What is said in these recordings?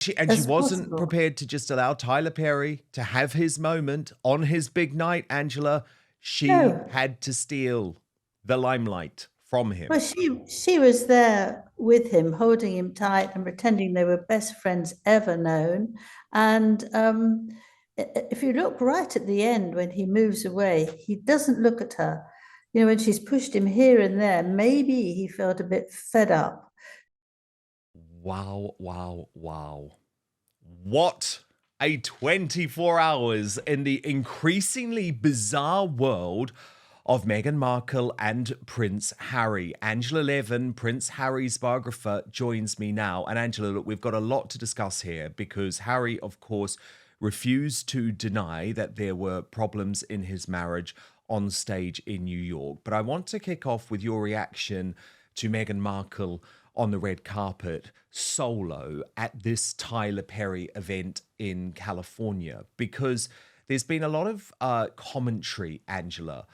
She as wasn't possible. prepared to just allow Tyler Perry to have his moment on his big night, Angela. She No, had to steal the limelight from well, him. she was there with him, holding him tight and pretending they were best friends ever known. And if you look right at the end when he moves away, he doesn't look at her. You know, when she's pushed him here and there, maybe he felt a bit fed up. Wow, wow, wow. What a 24 hours in the increasingly bizarre world of Meghan Markle and Prince Harry. Angela Levin, Prince Harry's biographer, joins me now. And Angela, look, we've got a lot to discuss here because Harry, of course, refused to deny that there were problems in his marriage on stage in New York. But I want to kick off with your reaction to Meghan Markle on the red carpet solo at this Tyler Perry event in California, because there's been a lot of commentary, Angela,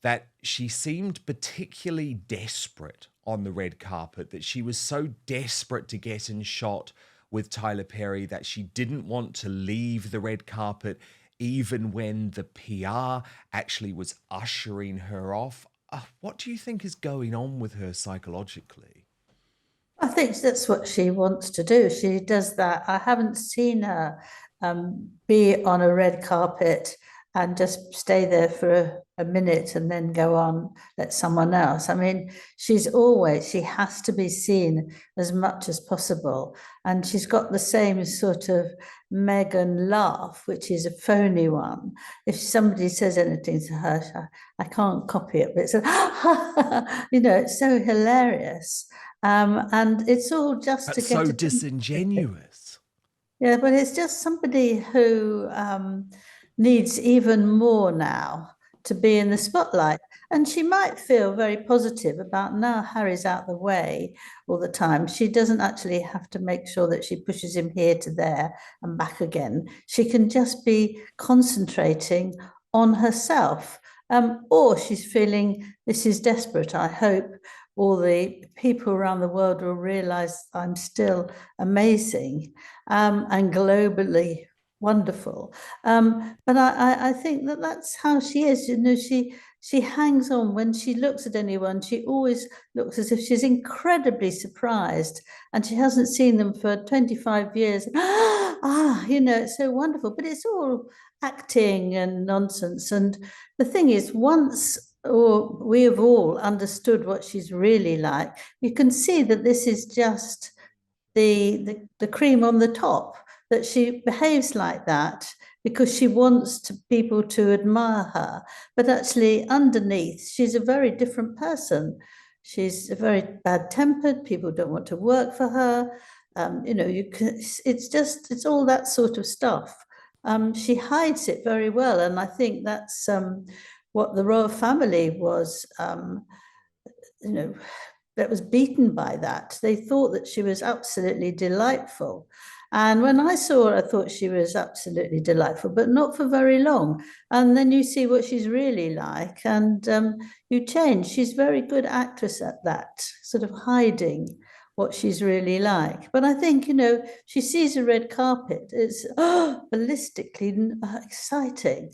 that she seemed particularly desperate on the red carpet, that she was so desperate to get in shot with Tyler Perry that she didn't want to leave the red carpet even when the PR actually was ushering her off. What do you think is going on with her psychologically? I think that's what she wants to do. She does that. I haven't seen her be on a red carpet and just stay there for a minute and then go on, let someone else. I mean, she has to be seen as much as possible. And she's got the same sort of Megan laugh, which is a phony one. If somebody says anything to her, I can't copy it, but it's, it's so hilarious. And it's all just to That's get so attention. disingenuous. Yeah, but it's just somebody who needs even more now to be in the spotlight. And she might feel very positive about now Harry's out the way all the time. She doesn't actually have to make sure that she pushes him here to there and back again. She can just be concentrating on herself. Or she's feeling this is desperate. I hope all the people around the world will realize I'm still amazing and globally wonderful. But I think that that's how she is. You know, she hangs on when she looks at anyone. She always looks as if she's incredibly surprised, and she hasn't seen them for 25 years. It's so wonderful. But it's all acting and nonsense. And the thing is, once or we have all understood what she's really like, you can see that this is just the cream on the top, that she behaves like that because she wants people to admire her, but actually underneath she's a very different person. She's very bad tempered. People don't want to work for her. You can, it's all that sort of stuff. She hides it very well, and I think that's what the royal family was you know that was beaten by that. They thought that she was absolutely delightful. And when I saw her, I thought she was absolutely delightful, but not for very long. And then you see what she's really like, and you change. She's a very good actress at that, sort of hiding what she's really like. But I think, she sees a red carpet, it's ballistically exciting.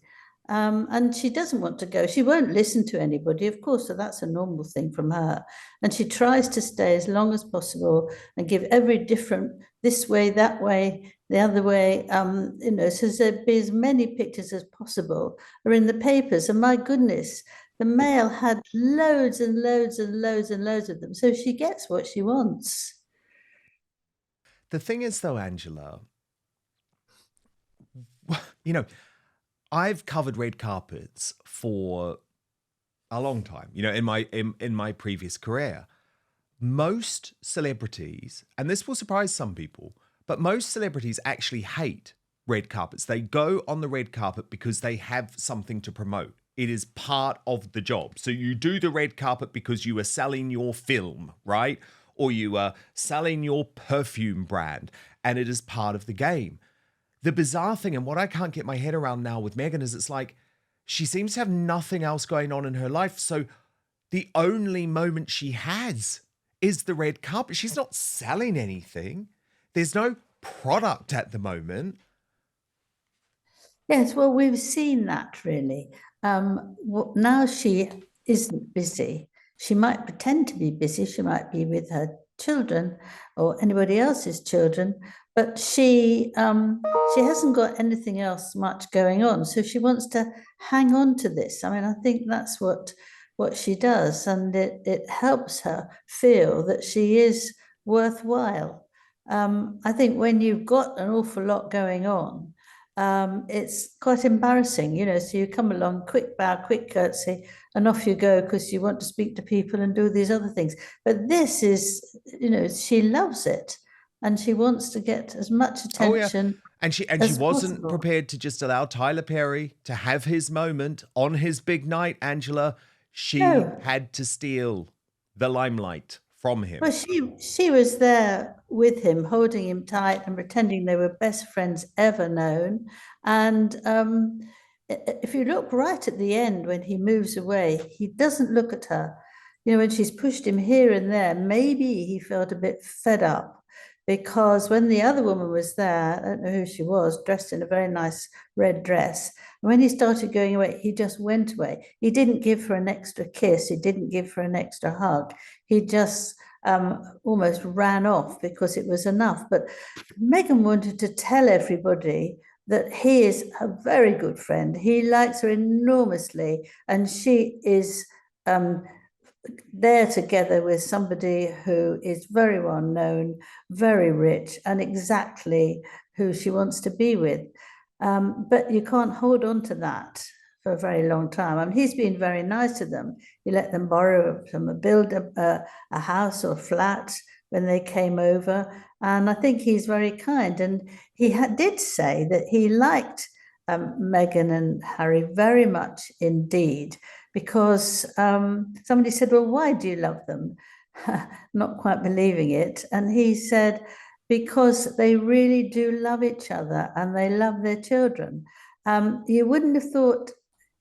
And she doesn't want to go. She won't listen to anybody, of course, so that's a normal thing from her. And she tries to stay as long as possible and give every different this way, that way, the other way, so there be as many pictures as possible are in the papers. And my goodness, the Mail had loads and loads and loads and loads of them. So she gets what she wants. The thing is, though, Angela, you know, I've covered red carpets for a long time, in my previous career. Most celebrities, and this will surprise some people, but most celebrities actually hate red carpets. They go on the red carpet because they have something to promote. It is part of the job. So you do the red carpet because you are selling your film, right? Or you are selling your perfume brand, and it is part of the game. The bizarre thing, and what I can't get my head around now with Meghan, is it's like she seems to have nothing else going on in her life. So the only moment she has is the red carpet. She's not selling anything. There's no product at the moment. Yes, well, we've seen that really. Now she isn't busy. She might pretend to be busy. She might be with her children or anybody else's children, but she hasn't got anything else much going on. So she wants to hang on to this. I mean, I think that's what she does, and it helps her feel that she is worthwhile. I think when you've got an awful lot going on, it's quite embarrassing, you know. So you come along, quick bow, quick curtsy, and off you go because you want to speak to people and do these other things. But this is, you know, she loves it and she wants to get as much Oh yeah. attention And she as wasn't possible. prepared to just allow Tyler Perry to have his moment on his big night, Angela. She No, had to steal the limelight from well, him. she was there with him, holding him tight and pretending they were best friends ever known. And if you look right at the end when he moves away, he doesn't look at her. You know, when she's pushed him here and there, maybe he felt a bit fed up because when the other woman was there, I don't know who she was, dressed in a very nice red dress. When he started going away, he just went away. He didn't give her an extra kiss. He didn't give her an extra hug. He just almost ran off because it was enough. But Meghan wanted to tell everybody that he is a very good friend. He likes her enormously, and she is there together with somebody who is very well known, very rich, and exactly who she wants to be with. But you can't hold on to that for a very long time. I mean, he's been very nice to them. He let them borrow from build a house or flat when they came over, and I think he's very kind. And he did say that he liked Meghan and Harry very much indeed, because somebody said, "Well, why do you love them?" Not quite believing it, and he said, because they really do love each other and they love their children. You wouldn't have thought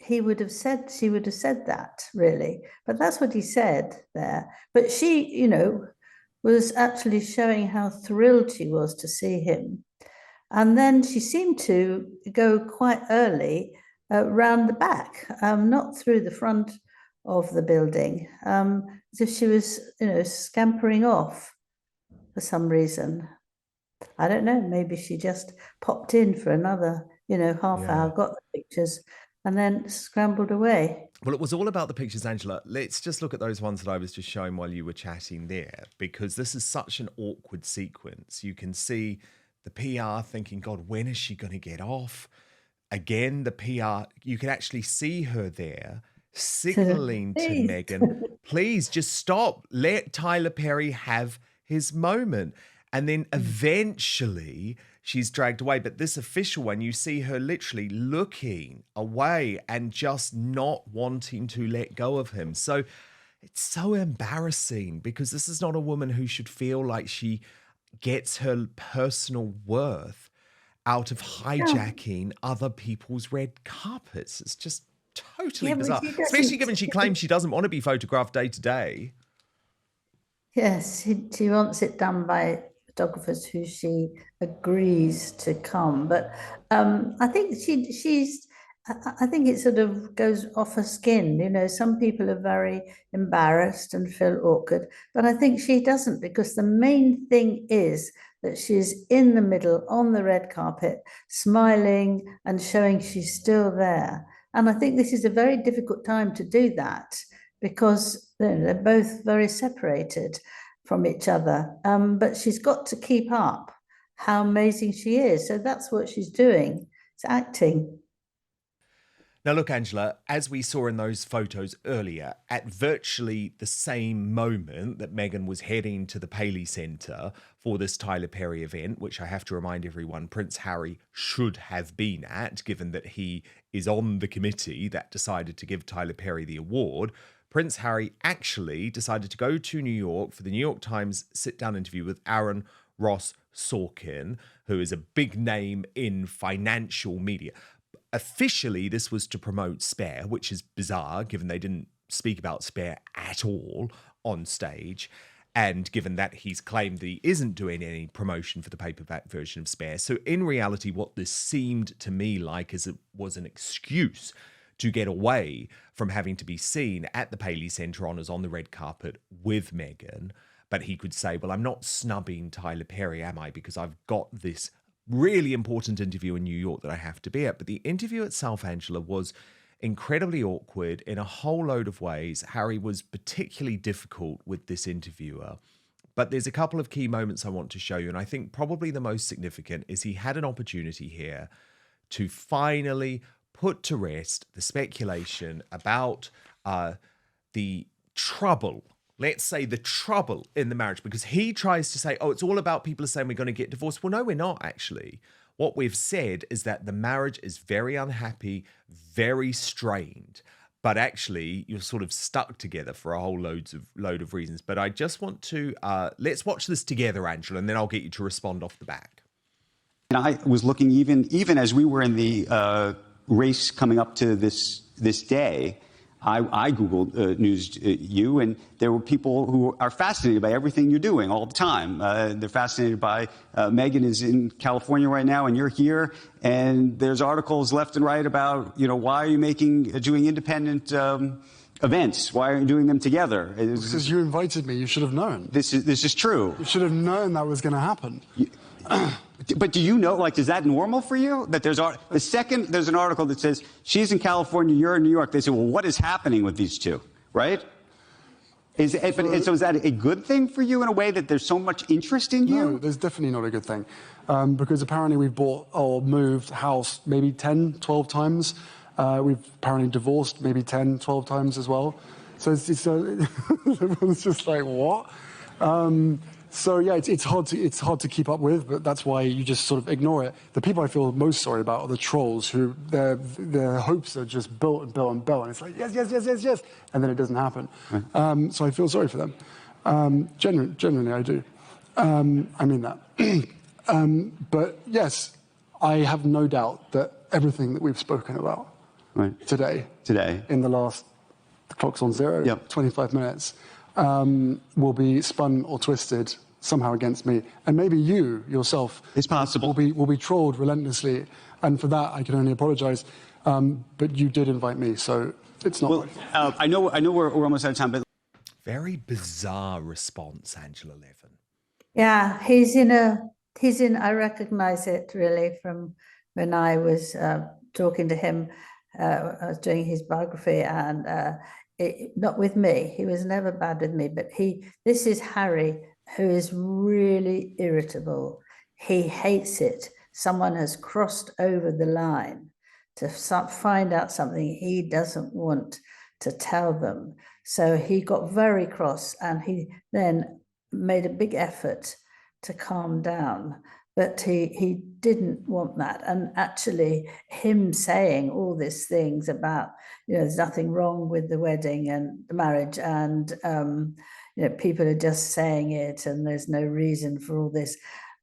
she would have said that really, but that's what he said there. But she, you know, was actually showing how thrilled she was to see him. And then she seemed to go quite early round the back, not through the front of the building, as if she was, you know, scampering off for some reason. I don't know, maybe she just popped in for another, you know, half hour, Yeah. got the pictures, and then scrambled away. Well, it was all about the pictures, Angela. Let's just look at those ones that I was just showing while you were chatting there, because this is such an awkward sequence. You can see the PR thinking, God, when is she going to get off? Again, the PR, you can actually see her there signaling to Please. Meghan, please just stop. Let Tyler Perry have his moment. And then eventually she's dragged away. But this official one, you see her literally looking away and just not wanting to let go of him. So it's so embarrassing because this is not a woman who should feel like she gets her personal worth out of Yeah, hijacking other people's red carpets. It's just totally yeah, but bizarre, she especially doesn't. given she claims she doesn't want to be photographed day to day. Yes, she wants it done by photographers who she agrees to come. But I think I think it sort of goes off her skin. You know, some people are very embarrassed and feel awkward, but I think she doesn't, because the main thing is that she's in the middle on the red carpet, smiling and showing she's still there. And I think this is a very difficult time to do that because they're both very separated from each other. But she's got to keep up how amazing she is. So that's what she's doing. It's acting. Now, look, Angela, as we saw in those photos earlier, at virtually the same moment that Meghan was heading to the Paley Centre for this Tyler Perry event, which I have to remind everyone Prince Harry should have been at, given that he is on the committee that decided to give Tyler Perry the award, Prince Harry actually decided to go to New York for the New York Times sit-down interview with Aaron Ross Sorkin, who is a big name in financial media. Officially, this was to promote Spare, which is bizarre given they didn't speak about Spare at all on stage. And given that he's claimed that he isn't doing any promotion for the paperback version of Spare. So in reality, what this seemed to me like is it was an excuse to get away from having to be seen at the Paley Centre Honours on the red carpet with Meghan. But he could say, well, I'm not snubbing Tyler Perry, am I? Because I've got this really important interview in New York that I have to be at. But the interview itself, Angela, was incredibly awkward in a whole load of ways. Harry was particularly difficult with this interviewer. But there's a couple of key moments I want to show you. And I think probably the most significant is he had an opportunity here to finally put to rest the speculation about the trouble, let's say the trouble in the marriage, because he tries to say, oh, it's all about people are saying we're going to get divorced. Well, no, we're not actually. What we've said is that the marriage is very unhappy, very strained, but actually you're sort of stuck together for a whole load of reasons. But I just want to, let's watch this together, Angela, and then I'll get you to respond off the back. And I was looking even as we were in the race coming up to this day, I Googled News You, and there were people who are fascinated by everything you're doing all the time. They're fascinated by Meghan is in California right now, and you're here, and there's articles left and right about, why are you doing independent events? Why aren't you doing them together? Because you invited me. You should have known. This is true. You should have known that was going to happen. But do you know, is that normal for you? That the second there's an article that says she's in California, you're in New York, they say, well, what is happening with these two, right? So is that a good thing for you in a way that there's so much interest in you? No, there's definitely not a good thing. Because apparently we've bought or moved house maybe 10, 12 times. We've apparently divorced maybe 10, 12 times as well. So it's just like, what? So yeah, it's hard to keep up with, but that's why you just sort of ignore it. The people I feel most sorry about are the trolls who their hopes are just built and built and built, and it's like yes, and then it doesn't happen. Right. So I feel sorry for them. Genuinely, I do. I mean that. But yes, I have no doubt that everything that we've spoken about today in the last, the clock's on zero, 25 minutes. Will be spun or twisted somehow against me, and maybe you yourself, it's possible, will be trolled relentlessly, and for that I can only apologise. But you did invite me, so it's not. Well, I know we're almost out of time, but very bizarre response, Angela Levin. Yeah, he's in. I recognise it really from when I was talking to him. I was doing his biography, and. Not with me. He was never bad with me, but this is Harry, who is really irritable. He hates it. Someone has crossed over the line to find out something he doesn't want to tell them. So he got very cross, and he then made a big effort to calm down. But he didn't want that. And actually him saying all these things about, there's nothing wrong with the wedding and the marriage, and, people are just saying it and there's no reason for all this.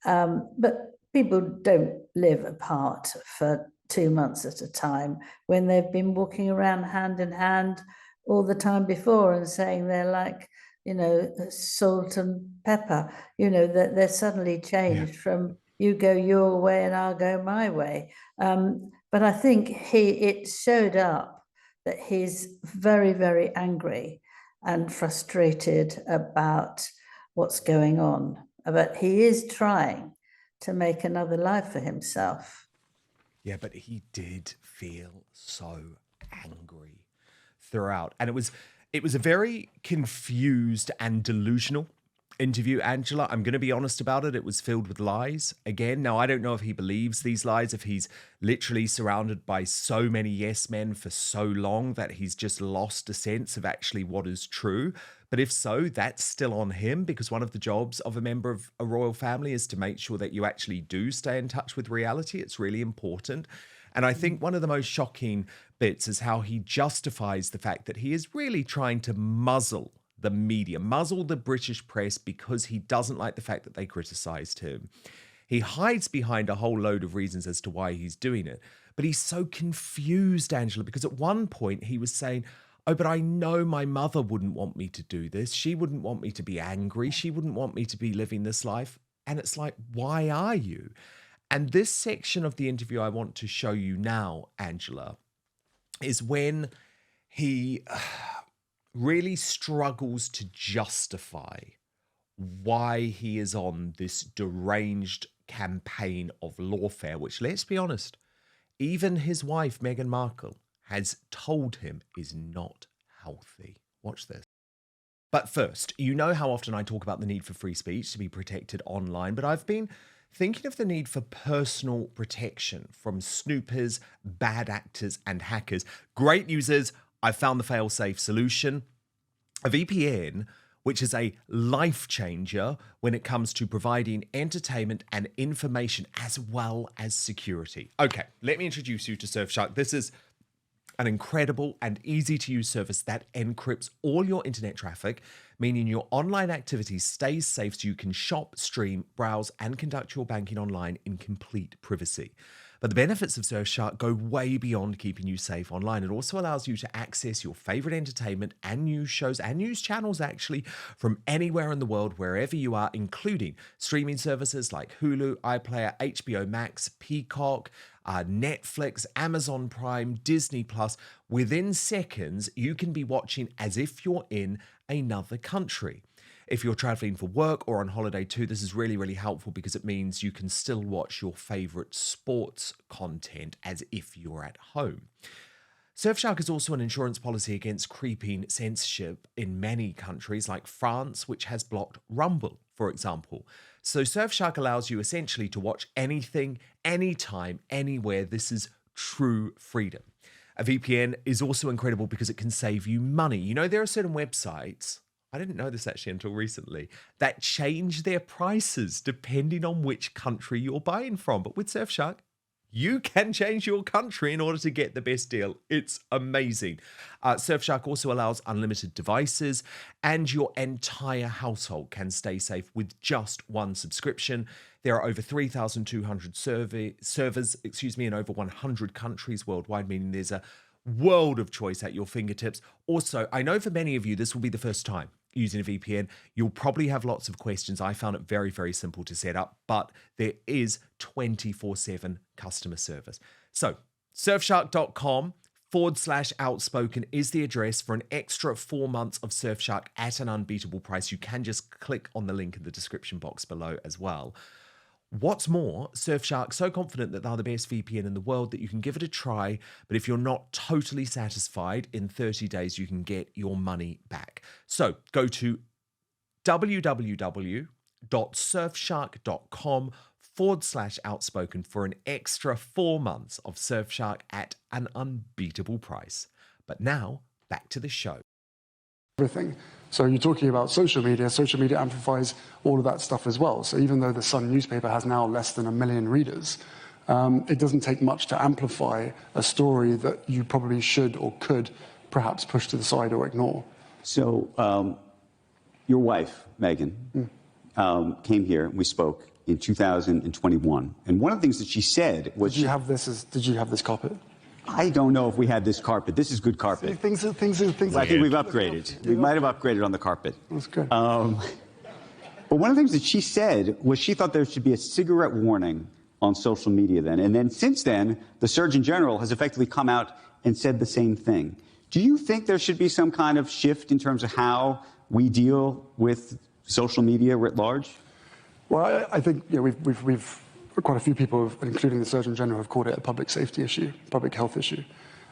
But people don't live apart for 2 months at a time when they've been walking around hand in hand all the time before and saying they're like, salt and pepper, that they're suddenly changed from you go your way and I'll go my way. But I think it showed up that he's very, very angry and frustrated about what's going on. But he is trying to make another life for himself. Yeah, but he did feel so angry throughout. And it was a very confused and delusional interview, Angela. I'm going to be honest about it. It was filled with lies. Again, now I don't know if he believes these lies, if he's literally surrounded by so many yes men for so long that he's just lost a sense of actually what is true. But if so, that's still on him, because one of the jobs of a member of a royal family is to make sure that you actually do stay in touch with reality. It's really important. And I think one of the most shocking bits is how he justifies the fact that he is really trying to muzzle the media, muzzle the British press, because he doesn't like the fact that they criticised him. He hides behind a whole load of reasons as to why he's doing it. But he's so confused, Angela, because at one point he was saying, Oh, but I know my mother wouldn't want me to do this. She wouldn't want me to be angry. She wouldn't want me to be living this life. And it's like, why are you? And this section of the interview I want to show you now, Angela, is when he really struggles to justify why he is on this deranged campaign of lawfare, which, let's be honest, even his wife, Meghan Markle, has told him is not healthy. Watch this. But first, you know how often I talk about the need for free speech to be protected online, but I've been thinking of the need for personal protection from snoopers, bad actors, and hackers. Great news is I found the fail-safe solution, a VPN, which is a life changer when it comes to providing entertainment and information as well as security. Okay, let me introduce you to Surfshark. This is an incredible and easy to use service that encrypts all your internet traffic, meaning your online activities stays safe so you can shop, stream, browse, and conduct your banking online in complete privacy. But the benefits of Surfshark go way beyond keeping you safe online. It also allows you to access your favorite entertainment and news shows and news channels actually from anywhere in the world, wherever you are, including streaming services like Hulu, iPlayer, HBO Max, Peacock, Netflix, Amazon Prime, Disney Plus. Within seconds, you can be watching as if you're in another country. If you're traveling for work or on holiday too, this is really, really helpful because it means you can still watch your favorite sports content as if you're at home. Surfshark is also an insurance policy against creeping censorship in many countries like France, which has blocked Rumble, for example. So Surfshark allows you essentially to watch anything, anytime, anywhere. This is true freedom. A VPN is also incredible because it can save you money. You know, there are certain websites, I didn't know this actually until recently, that change their prices depending on which country you're buying from. But with Surfshark, you can change your country in order to get the best deal. It's amazing. Surfshark also allows unlimited devices, and your entire household can stay safe with just one subscription. There are over 3,200 servers, in over 100 countries worldwide, meaning there's a world of choice at your fingertips. Also, I know for many of you, this will be the first time using a VPN. You'll probably have lots of questions. I found it very, very simple to set up, but there is 24/7 customer service. So surfshark.com/outspoken is the address for an extra 4 months of Surfshark at an unbeatable price. You can just click on the link in the description box below as well. What's more, Surfshark's so confident that they're the best VPN in the world that you can give it a try, but if you're not totally satisfied, in 30 days you can get your money back. So go to www.surfshark.com/outspoken for an extra 4 months of Surfshark at an unbeatable price. But now, back to the show. Everything. So you're talking about social media amplifies all of that stuff as well. So even though the Sun newspaper has now less than 1 million readers, it doesn't take much to amplify a story that you probably should or could perhaps push to the side or ignore. So your wife, Meghan, came here, we spoke in 2021. And one of the things that she said was... Did you have this carpet? I don't know if we had this carpet. This is good carpet. See, things I think we've upgraded. We might have upgraded on the carpet. That's good. But one of the things that she said was she thought there should be a cigarette warning on social media then. And then since then, the Surgeon General has effectively come out and said the same thing. Do you think there should be some kind of shift in terms of how we deal with social media writ large? Well, I think we've quite a few people, including the Surgeon General, have called it a public safety issue, public health issue.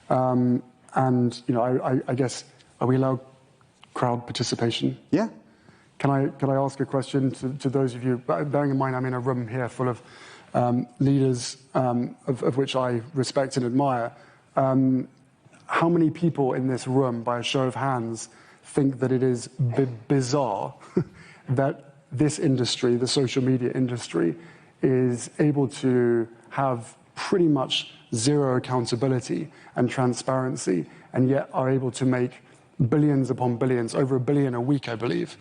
And, I guess, are we allowed crowd participation? Yeah. Can I ask a question to those of you, bearing in mind I'm in a room here full of leaders of which I respect and admire. How many people in this room, by a show of hands, think that it is bizarre that this industry, the social media industry, is able to have pretty much zero accountability and transparency, and yet are able to make billions upon billions, over $1 billion a week, I believe,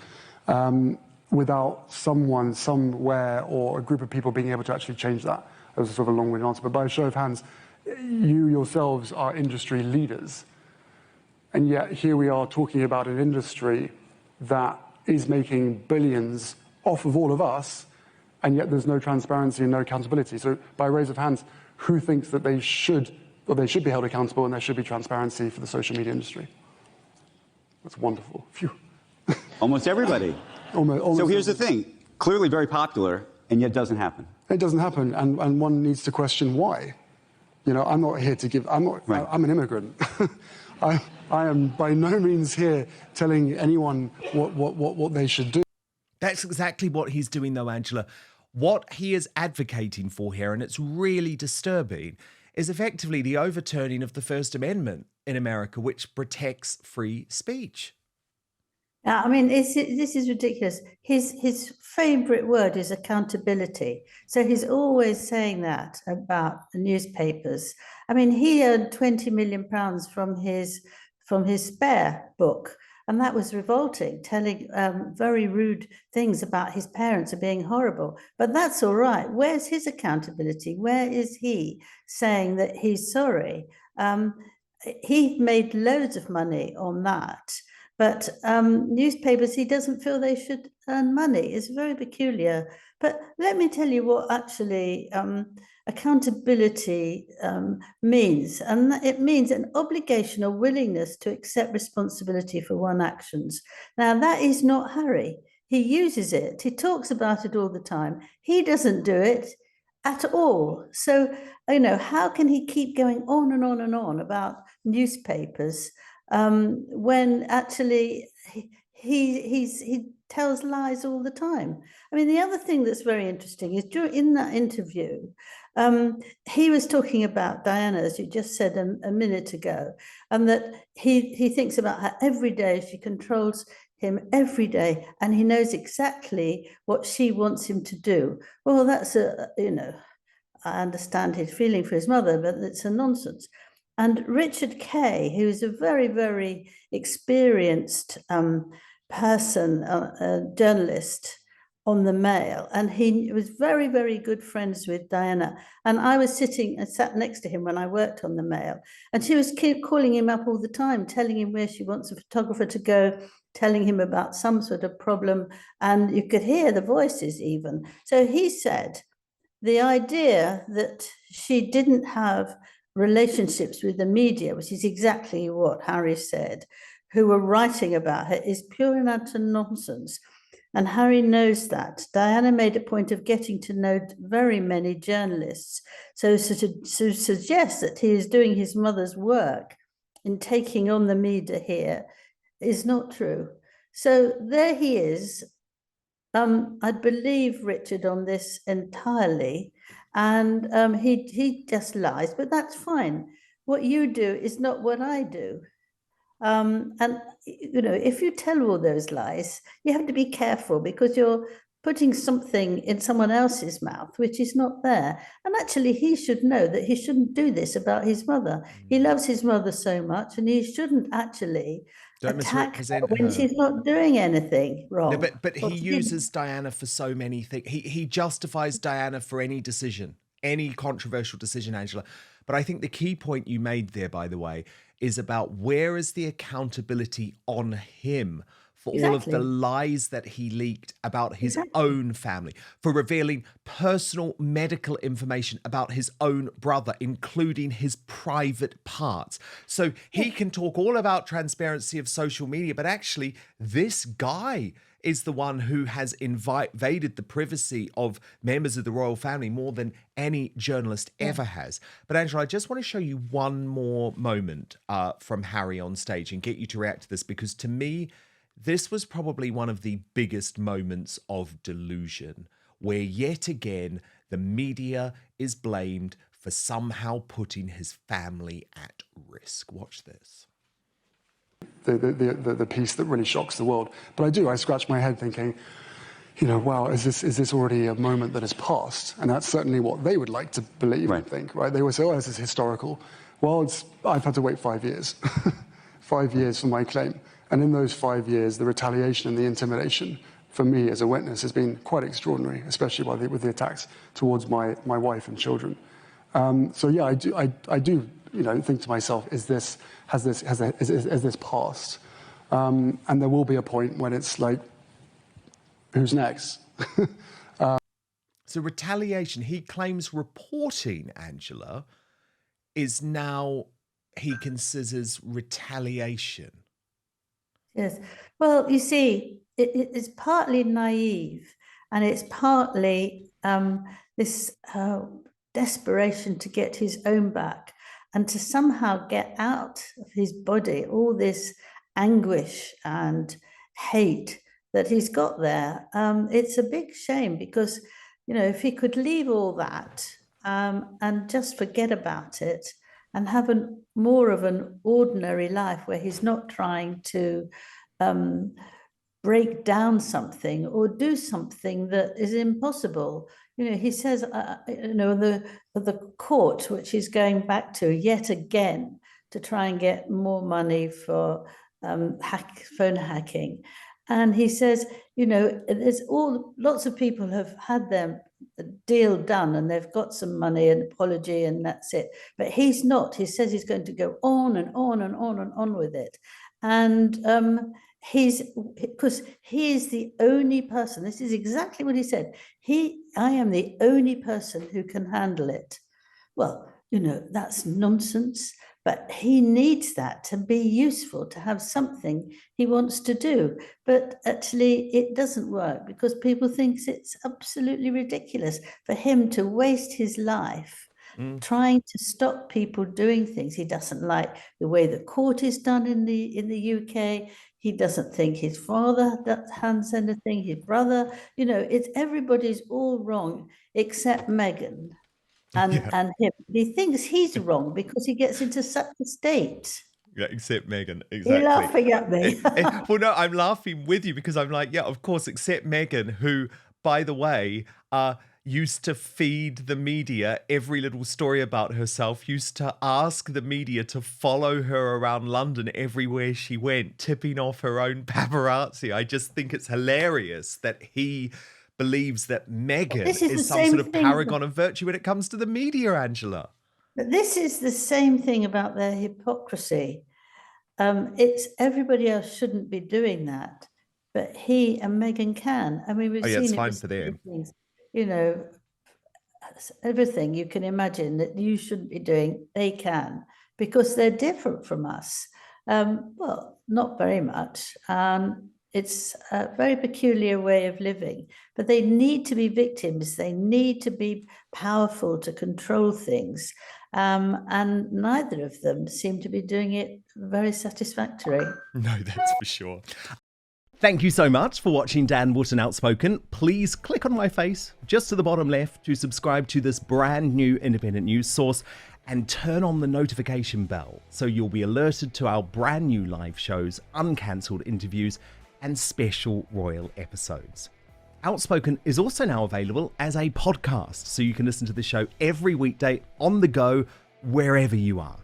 without someone, somewhere, or a group of people being able to actually change that? That was a sort of a long-winded answer, but by a show of hands, you yourselves are industry leaders. And yet here we are talking about an industry that is making billions off of all of us, and yet there's no transparency and no accountability. So by raise of hands, who thinks that they should be held accountable and there should be transparency for the social media industry? That's wonderful. Phew. Almost everybody. Almost So here's the thing. Clearly very popular, and yet doesn't happen. It doesn't happen, and one needs to question why. You know, I'm not here to give, I'm an immigrant. I am by no means here telling anyone what they should do. That's exactly what he's doing, though, Angela. What he is advocating for here, and it's really disturbing, is effectively the overturning of the First Amendment in America, which protects free speech. I mean, this is ridiculous. His favourite word is accountability. So he's always saying that about the newspapers. I mean, he earned £20 million from his Spare book, and that was revolting, telling very rude things about his parents and being horrible. But that's all right. Where's his accountability? Where is he saying that he's sorry? He made loads of money on that. But newspapers, he doesn't feel they should earn money. It's very peculiar. But let me tell you what actually accountability means. And it means an obligation or willingness to accept responsibility for one's actions. Now, that is not Harry. He uses it. He talks about it all the time. He doesn't do it at all. So, you know, how can he keep going on and on and on about newspapers when actually he tells lies all the time? I mean, the other thing that's very interesting is in that interview, he was talking about Diana, as you just said a minute ago, and that he thinks about her every day. She controls him every day, and he knows exactly what she wants him to do. Well, that's I understand his feeling for his mother, but it's a nonsense. And Richard Kay, who is a very, very experienced person, a journalist on the Mail, and he was very, very good friends with Diana. And I sat next to him when I worked on the Mail, and she was calling him up all the time, telling him where she wants a photographer to go, telling him about some sort of problem, and you could hear the voices even. So he said the idea that she didn't have relationships with the media, which is exactly what Harry said, who were writing about her, is pure and utter nonsense. And Harry knows that. Diana made a point of getting to know very many journalists. So to suggest that he is doing his mother's work in taking on the media here is not true. So there he is. I believe Richard on this entirely, and he just lies, but that's fine. What you do is not what I do. And you know, if you tell all those lies, you have to be careful, because you're putting something in someone else's mouth which is not there. And actually, he should know that he shouldn't do this about his mother. He loves his mother so much, and he shouldn't actually attack her when she's not doing anything wrong. No, but he uses Diana for so many things. He justifies Diana for any decision, any controversial decision, Angela. But I think the key point you made there, by the way, is about where is the accountability on him for all of the lies that he leaked about his own family, for revealing personal medical information about his own brother, including his private parts. So he can talk all about transparency of social media, but actually this guy is the one who has invaded the privacy of members of the royal family more than any journalist ever has. But Angela, I just want to show you one more moment from Harry on stage and get you to react to this, because to me, this was probably one of the biggest moments of delusion, where yet again, the media is blamed for somehow putting his family at risk. Watch this. The piece that really shocks the world. But I scratch my head thinking, you know, wow, is this already a moment that has passed? And that's certainly what they would like to believe, I think, right? They would say, oh, this is historical. Well, I've had to wait 5 years, 5 years for my claim. And in those 5 years, the retaliation and the intimidation for me as a witness has been quite extraordinary, especially with the attacks towards my wife and children. So yeah, I do think to myself, has this passed? And there will be a point when it's like, who's next? So Retaliation, he claims reporting, Angela, is now he considers retaliation. Yes. Well, you see, it's partly naive, and it's partly this desperation to get his own back and to somehow get out of his body all this anguish and hate that he's got there. It's a big shame because, if he could leave all that and just forget about it and have more of an ordinary life where he's not trying to break down something or do something that is impossible. He says, the court, which he's going back to yet again to try and get more money for phone hacking. And he says, there's lots of people have had their deal done and they've got some money and apology and that's it. But he's not. He says he's going to go on and on and on and on with it. And because he is the only person, this is exactly what he said. I am the only person who can handle it. Well, that's nonsense. But he needs that to be useful, to have something he wants to do. But actually, it doesn't work because people think it's absolutely ridiculous for him to waste his life trying to stop people doing things. He doesn't like the way the court is done in the UK. He doesn't think his father hands anything, his brother. It's everybody's all wrong except Meghan. And him. He thinks he's wrong because he gets into such a state. Yeah, except Meghan, exactly. You're laughing at me. Well, no, I'm laughing with you because I'm like, yeah, of course, except Meghan, who, by the way, used to feed the media every little story about herself, used to ask the media to follow her around London everywhere she went, tipping off her own paparazzi. I just think it's hilarious that he believes that Meghan is some sort of paragon of virtue when it comes to the media, Angela. But this is the same thing about their hypocrisy. It's everybody else shouldn't be doing that, but he and Meghan can. I mean, we've seen it's it fine with for them. Things, everything you can imagine that you shouldn't be doing, they can, because they're different from us. Well, not very much. It's a very peculiar way of living, but they need to be victims. They need to be powerful to control things. And neither of them seem to be doing it very satisfactory. No, that's for sure. Thank you so much for watching Dan Wootton Outspoken. Please click on my face just to the bottom left to subscribe to this brand new independent news source and turn on the notification bell so you'll be alerted to our brand new live shows, uncancelled interviews, and special royal episodes. Outspoken is also now available as a podcast, so you can listen to the show every weekday on the go, wherever you are.